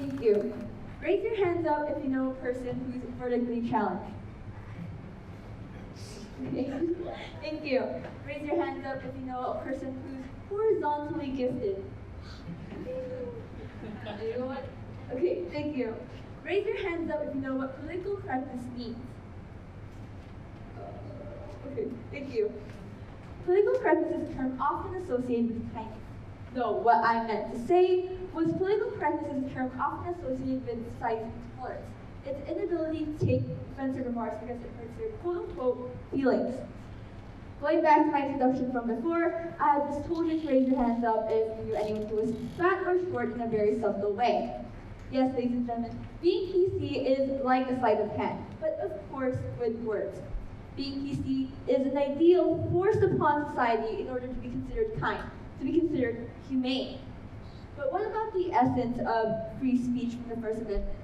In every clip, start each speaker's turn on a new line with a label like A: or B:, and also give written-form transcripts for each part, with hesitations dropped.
A: Thank you. Raise your hands up if you know a person who's vertically challenged. Okay. Thank you. Raise your hands up if you know a person who's horizontally gifted. Anyone? Okay, thank you. Raise your hands up if you know what political correctness means. Okay, thank you. Political correctness is a term often associated with kindness. No, what I meant to say was political correctness is a term often associated with society's intolerance. Its inability to take offensive remarks because it hurts their quote-unquote feelings. Going back to my introduction from before, I had just told you to raise your hands up if you knew anyone who was fat or short in a very subtle way. Yes, ladies and gentlemen, being PC is like a sleight of hand, but of course with words. Being PC is an ideal forced upon society in order to be considered kind, to be considered humane. But what about the essence of free speech from the First Amendment?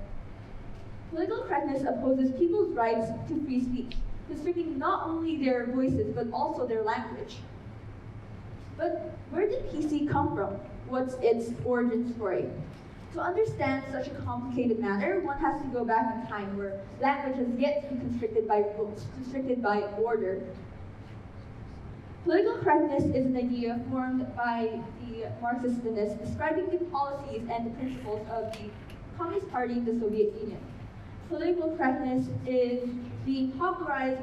A: Political correctness opposes people's rights to free speech, constricting not only their voices but also their language. But where did PC come from? What's its origin story? To understand such a complicated matter, one has to go back in time where language has yet to be constricted by rules, constricted by order. Political correctness is an idea formed by the Marxist-Leninists describing the policies and the principles of the Communist Party of the Soviet Union. Political correctness is being popularized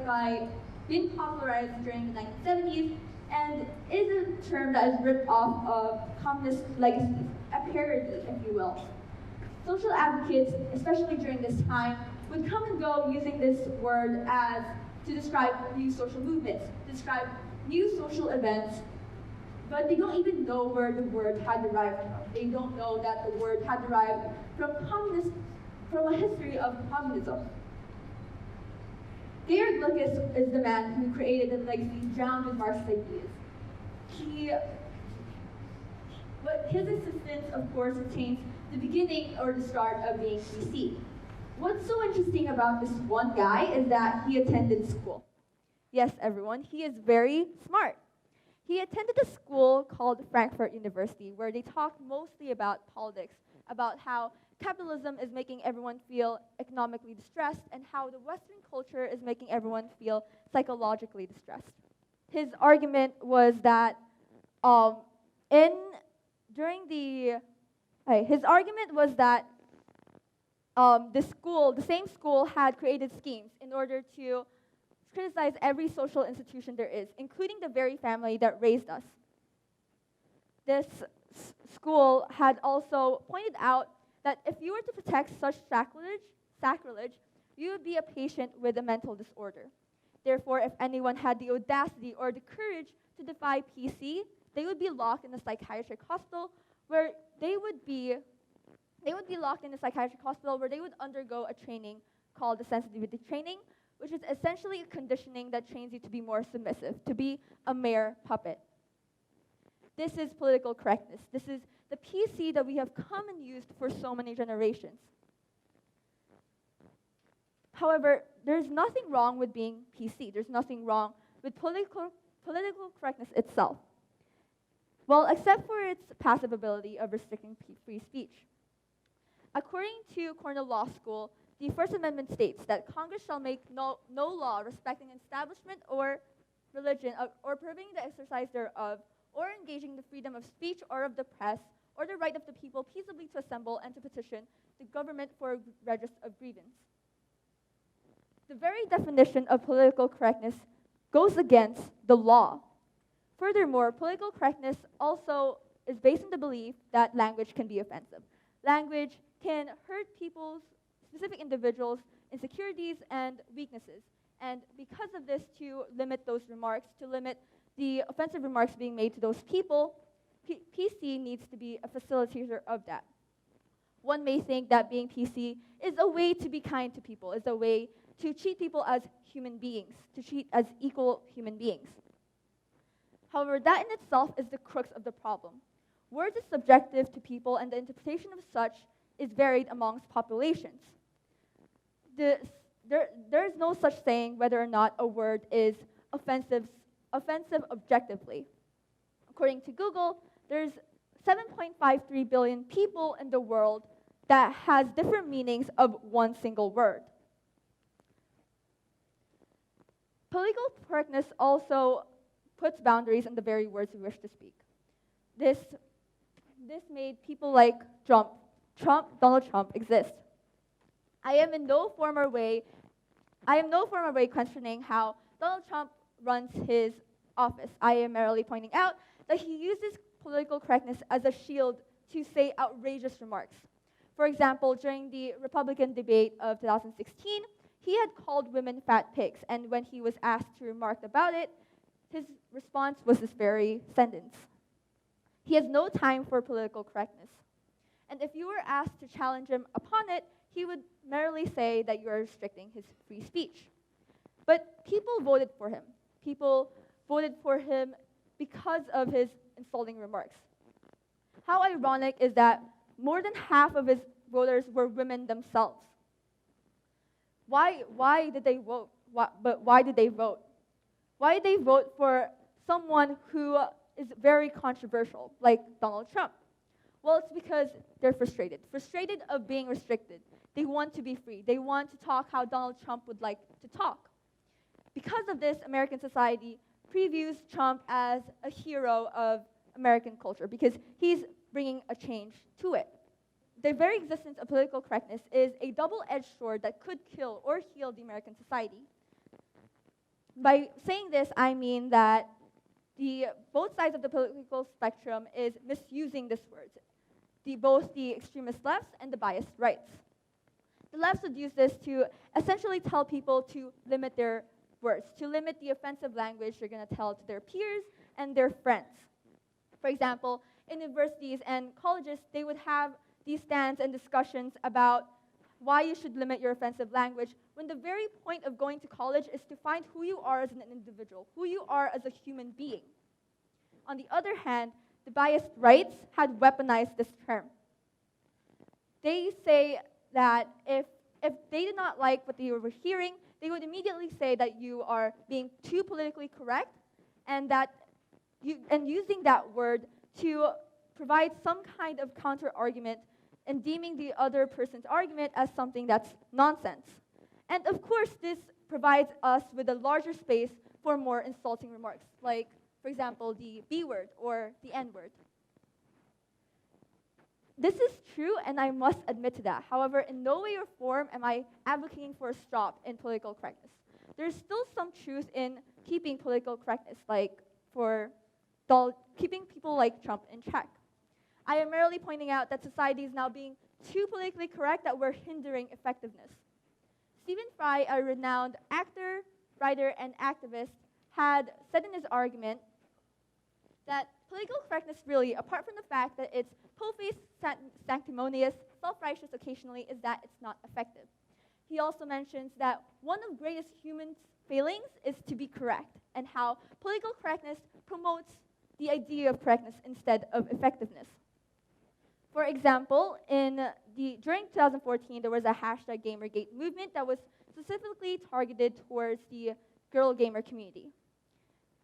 A: during the 1970s and is a term that is ripped off of communist legacies, a parody, if you will. Social advocates, especially during this time, would come and go using this word as to describe new social movements, describe new social events, but they don't even know where the word had derived from. They don't know that the word had derived from a history of communism. Georg Lucas is the man who created a legacy drowned in Marxist ideas. But his existence, of course, retains the beginning or the start of being PC. What's so interesting about this one guy is that he attended school. Yes, everyone, he is very smart. He attended a school called Frankfurt University, where they talked mostly about politics, about how capitalism is making everyone feel economically distressed, and how the Western culture is making everyone feel psychologically distressed. His argument was that the same school had created schemes in order to criticize every social institution there is, including the very family that raised us. This school had also pointed out that if you were to protect such sacrilege, you would be a patient with a mental disorder. Therefore, if anyone had the audacity or the courage to defy PC, they would be locked in a psychiatric hospital where they would undergo a training called the sensitivity training, which is essentially a conditioning that trains you to be more submissive, to be a mere puppet. This is political correctness. This is the PC that we have come and used for so many generations. However, there's nothing wrong with being PC. There's nothing wrong with political correctness itself. Well, except for its passive ability of restricting free speech. According to Cornell Law School, the First Amendment states that Congress shall make no law respecting establishment or religion or prohibiting the exercise thereof, or engaging the freedom of speech or of the press, or the right of the people peaceably to assemble and to petition the government for redress of grievance. The very definition of political correctness goes against the law. Furthermore, political correctness also is based on the belief that language can be offensive. Language can hurt specific individuals' insecurities and weaknesses. And because of this, to limit those remarks, to limit the offensive remarks being made to those people, PC needs to be a facilitator of that. One may think that being PC is a way to be kind to people, is a way to treat people as human beings, to treat as equal human beings. However, that in itself is the crux of the problem. Words is subjective to people, and the interpretation of such is varied amongst populations. There is no such saying whether or not a word is offensive objectively. According to Google, there's 7.53 billion people in the world, that has different meanings of one single word. Political correctness also puts boundaries on the very words we wish to speak. This made people like Donald Trump exist. I am no former way questioning how Donald Trump runs his office. I am merely pointing out that he uses political correctness as a shield to say outrageous remarks. For example, during the Republican debate of 2016, he had called women fat pigs, and when he was asked to remark about it, his response was this very sentence. He has no time for political correctness. And if you were asked to challenge him upon it, he would merely say that you are restricting his free speech. But people voted for him. People voted for him because of his insulting remarks. How ironic is that more than half of his voters were women themselves. Why did they vote? Why did they vote? Why did they vote for someone who is very controversial, like Donald Trump? Well, it's because they're frustrated of being restricted. They want to be free. They want to talk how Donald Trump would like to talk. Because of this, American society previews Trump as a hero of American culture because he's bringing a change to it. The very existence of political correctness is a double-edged sword that could kill or heal the American society. By saying this, I mean that both sides of the political spectrum is misusing this word, both the extremist lefts and the biased rights. The lefts would use this to essentially tell people to limit their words, to limit the offensive language they're going to tell to their peers and their friends. For example, in universities and colleges, they would have these stands and discussions about why you should limit your offensive language, when the very point of going to college is to find who you are as an individual, who you are as a human being. On the other hand, the biased rights had weaponized this term. They say that if they did not like what they were hearing, they would immediately say that you are being too politically correct, and using that word to provide some kind of counter-argument and deeming the other person's argument as something that's nonsense. And of course, this provides us with a larger space for more insulting remarks, like, for example, the B word or the N word. This is true, and I must admit to that. However, in no way or form am I advocating for a stop in political correctness. There's still some truth in keeping political correctness, like keeping people like Trump in check. I am merely pointing out that society is now being too politically correct that we're hindering effectiveness. Stephen Fry, a renowned actor, writer, and activist, had said in his argument that political correctness really, apart from the fact that it's po-faced, sanctimonious, self-righteous occasionally, is that it's not effective. He also mentions that one of the greatest human failings is to be correct, and how political correctness promotes the idea of correctness instead of effectiveness. For example, during 2014, there was a hashtag Gamergate movement that was specifically targeted towards the girl gamer community.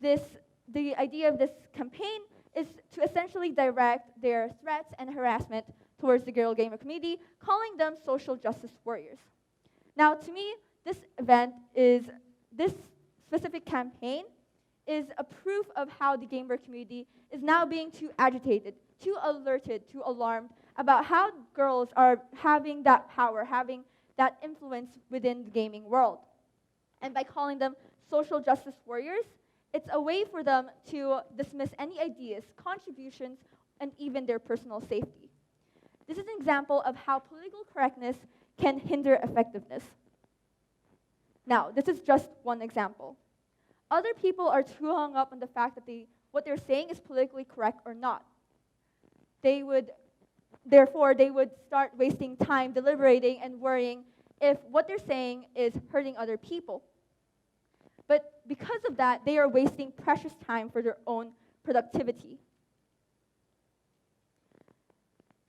A: The idea of this campaign is to essentially direct their threats and harassment towards the girl gamer community, calling them social justice warriors. Now, to me, this specific campaign is a proof of how the gamer community is now being too agitated, too alerted, too alarmed about how girls are having that power, having that influence within the gaming world. And by calling them social justice warriors, it's a way for them to dismiss any ideas, contributions, and even their personal safety. This is an example of how political correctness can hinder effectiveness. Now, this is just one example. Other people are too hung up on the fact that what they're saying is politically correct or not. Therefore, they would start wasting time deliberating and worrying if what they're saying is hurting other people. But because of that, they are wasting precious time for their own productivity.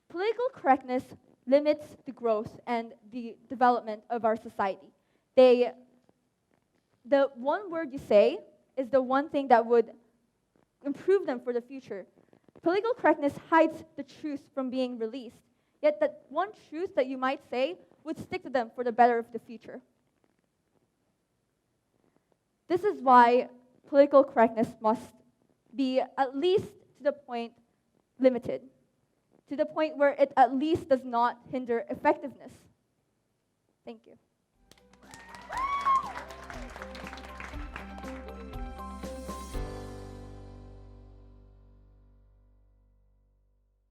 A: Political correctness limits the growth and the development of our society. The one word you say is the one thing that would improve them for the future. Political correctness hides the truth from being released. yet that one truth that you might say would stick to them for the better of the future. This is why political correctness must be at least to the point limited, to the point where it at least does not hinder effectiveness. Thank you.